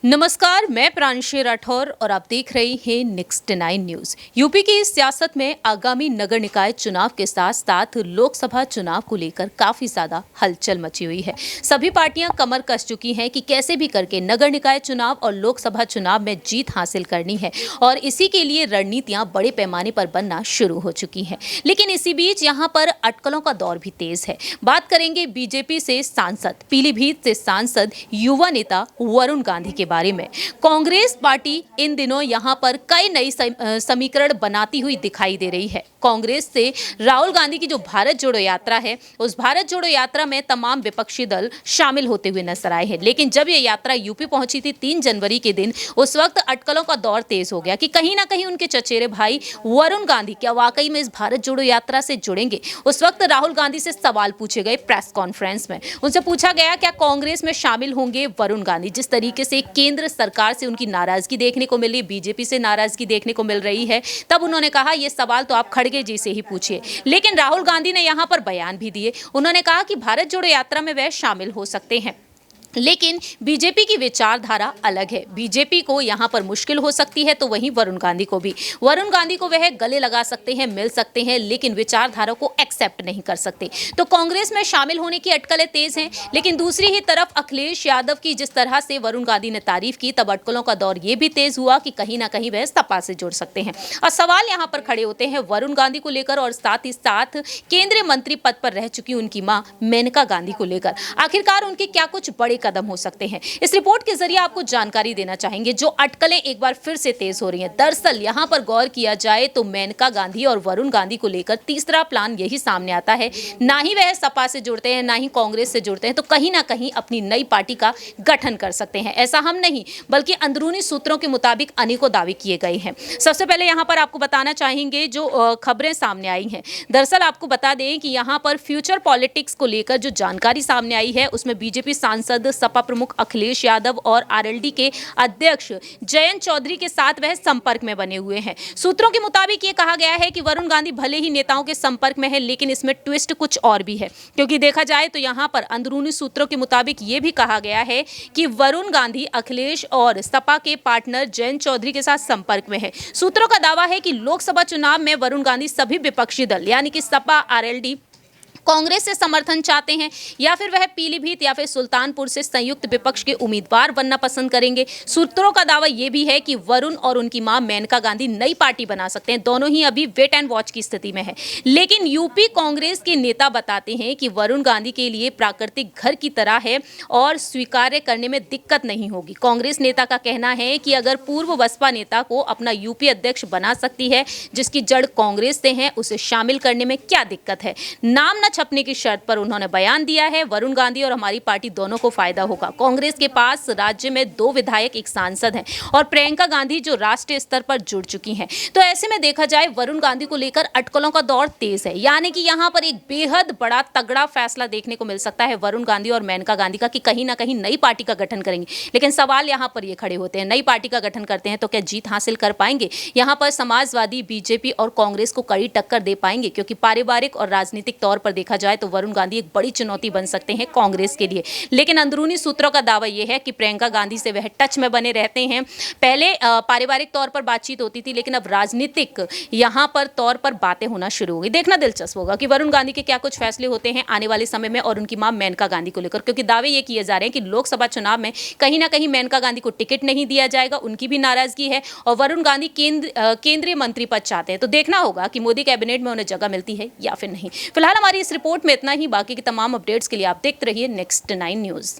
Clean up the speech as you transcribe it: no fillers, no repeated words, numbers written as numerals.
नमस्कार, मैं प्रांशी राठौर और आप देख रहे हैं नेक्स्ट 9 न्यूज। यूपी की सियासत में आगामी नगर निकाय चुनाव के साथ साथ लोकसभा चुनाव को लेकर काफी ज्यादा हलचल मची हुई है। सभी पार्टियां कमर कस चुकी हैं कि कैसे भी करके नगर निकाय चुनाव और लोकसभा चुनाव में जीत हासिल करनी है और इसी के लिए रणनीतियां बड़े पैमाने पर बनना शुरू हो चुकी हैं। लेकिन इसी बीच यहां पर अटकलों का दौर भी तेज है। बात करेंगे बीजेपी से सांसद, पीलीभीत से सांसद युवा नेता वरुण गांधी के बारे में। कांग्रेस पार्टी इन दिनों यहां पर कई नई समीकरण बनाती हुई दिखाई दे रही है। कांग्रेस से राहुल गांधी की जो भारत जोड़ो यात्रा है, उस भारत जोड़ो यात्रा में तमाम विपक्षी दल शामिल होते हुए नजर आए हैं। लेकिन जब ये यात्रा यूपी पहुंची थी 3 जनवरी के दिन, उस वक्त अटकलों का दौर तेज हो गया कि कहीं ना कहीं उनके चचेरे भाई वरुण गांधी क्या वाकई में इस भारत जोड़ो यात्रा से जुड़ेंगे। उस वक्त राहुल गांधी से सवाल पूछे गए प्रेस कॉन्फ्रेंस में। उनसे पूछा गया क्या कांग्रेस में शामिल होंगे वरुण गांधी। जिस तरीके से केंद्र सरकार से उनकी नाराजगी देखने को मिली, बीजेपी से नाराजगी देखने को मिल रही है, तब उन्होंने कहा ये सवाल तो आप खड़गे जी से ही पूछिए। लेकिन राहुल गांधी ने यहां पर बयान भी दिए। उन्होंने कहा कि भारत जोड़ो यात्रा में वह शामिल हो सकते हैं, लेकिन बीजेपी की विचारधारा अलग है। बीजेपी को यहां पर मुश्किल हो सकती है, तो वहीं वरुण गांधी को भी। वरुण गांधी को वह गले लगा सकते हैं, मिल सकते हैं, लेकिन विचारधारा को एक्सेप्ट नहीं कर सकते। तो कांग्रेस में शामिल होने की अटकलें तेज हैं। लेकिन दूसरी ही तरफ अखिलेश यादव की जिस तरह से वरुण गांधी ने तारीफ की, तब अटकलों का दौर यह भी तेज हुआ कि कहीं ना कहीं वह सपा से जुड़ सकते हैं। और सवाल यहां पर खड़े होते हैं वरुण गांधी को लेकर और साथ ही साथ केंद्रीय मंत्री पद पर रह चुकी उनकी मां मेनका गांधी को लेकर। आखिरकार उनके क्या कुछ बड़े कदम हो सकते हैं, इस रिपोर्ट के जरिए आपको जानकारी देना चाहेंगे। जो अटकलें एक बार फिर से तेज हो रही हैं, दरअसल यहां पर गौर किया जाए तो मेनका गांधी और वरुण गांधी को लेकर तीसरा प्लान यही सामने आता है। ना ही वह सपा से जुड़ते हैं, ना ही कांग्रेस से जुड़ते हैं, तो कहीं ना कहीं अपनी नई पार्टी का गठन कर सकते हैं। ऐसा हम नहीं, बल्कि अंदरूनी सूत्रों के मुताबिक अनेकों दावे किए गए हैं। सबसे पहले यहां पर आपको बताना चाहेंगे जो खबरें सामने आई हैं। दरअसल आपको बता दें कि यहां पर फ्यूचर पॉलिटिक्स को लेकर जो जानकारी सामने आई है, उसमें बीजेपी सांसद, सपा प्रमुख अखिलेश यादव और आरएलडी के अध्यक्ष जयंत चौधरी के साथ वह संपर्क में बने हुए हैं। सूत्रों के मुताबिक ये कहा गया है कि वरुण गांधी भले ही नेताओं के संपर्क में है, लेकिन इसमें ट्विस्ट कुछ और भी है। क्योंकि देखा जाए तो यहां पर अंदरूनी सूत्रों के मुताबिक ये भी कहा गया है कि वरुण गांधी अखिलेश और सपा के पार्टनर जयंत चौधरी के साथ संपर्क में है। सूत्रों का दावा है कि लोकसभा चुनाव में वरुण गांधी सभी विपक्षी दल यानी कि सपा, आरएलडी, कांग्रेस से समर्थन चाहते हैं, या फिर वह पीलीभीत या फिर सुल्तानपुर से संयुक्त विपक्ष के उम्मीदवार बनना पसंद करेंगे। सूत्रों का दावा यह भी है कि वरुण और उनकी मां मेनका गांधी नई पार्टी बना सकते हैं। दोनों ही अभी वेट एंड वॉच की स्थिति में है। लेकिन यूपी कांग्रेस के नेता बताते हैं कि वरुण गांधी के लिए प्राकृतिक घर की तरह है और स्वीकार्य करने में दिक्कत नहीं होगी। कांग्रेस नेता का कहना है कि अगर पूर्व बसपा नेता को अपना यूपी अध्यक्ष बना सकती है, जिसकी जड़ कांग्रेस से है, उसे शामिल करने में क्या दिक्कत है। नाम न छपने की शर्त पर उन्होंने बयान दिया है। वरुण गांधी और हमारी पार्टी दोनों को फायदा होगा। कांग्रेस के पास राज्य में 2 विधायक, 1 सांसद हैं और प्रियंका गांधी जो राष्ट्रीय स्तर पर जुड़ चुकी हैं। तो ऐसे में देखा जाए वरुण गांधी को लेकर अटकलों का दौर तेज है, यानी कि यहां पर एक बेहद बड़ा तगड़ा फैसला देखने को मिल सकता है वरुण गांधी और मेनका गांधी का कि कहीं ना कहीं नई पार्टी का गठन करेंगे। लेकिन सवाल यहां पर ये खड़े होते हैं, नई पार्टी का गठन करते हैं तो क्या जीत हासिल कर पाएंगे। यहां पर समाजवादी, बीजेपी और कांग्रेस को कड़ी टक्कर दे पाएंगे, क्योंकि पारिवारिक और राजनीतिक तौर पर देखा जाए तो वरुण गांधी एक बड़ी चुनौती बन सकते हैं कांग्रेस के लिए। लेकिन अंदरूनी सूत्रों का दावा यह है कि प्रियंका गांधी से वह टच में बने रहते हैं। पहले पारिवारिक तौर पर बातचीत होती थी, लेकिन अब राजनीतिक यहां पर तौर पर बातें होना शुरू हो गई। देखना दिलचस्प होगा कि वरुण गांधी के क्या कुछ फैसले होते हैं आने वाले समय में और उनकी मां मेनका गांधी को लेकर, क्योंकि दावे ये किए जा रहे हैं कि लोकसभा चुनाव में कहीं ना कहीं मेनका गांधी को टिकट नहीं दिया जाएगा, उनकी भी नाराजगी है और वरुण गांधी केंद्रीय मंत्री पद चाहते हैं। तो देखना होगा कि मोदी कैबिनेट में उन्हें जगह मिलती है या फिर नहीं। फिलहाल हमारी इस रिपोर्ट में इतना ही। बाकी की तमाम अपडेट्स के लिए आप देखते रहिए नेक्स्ट 9 न्यूज।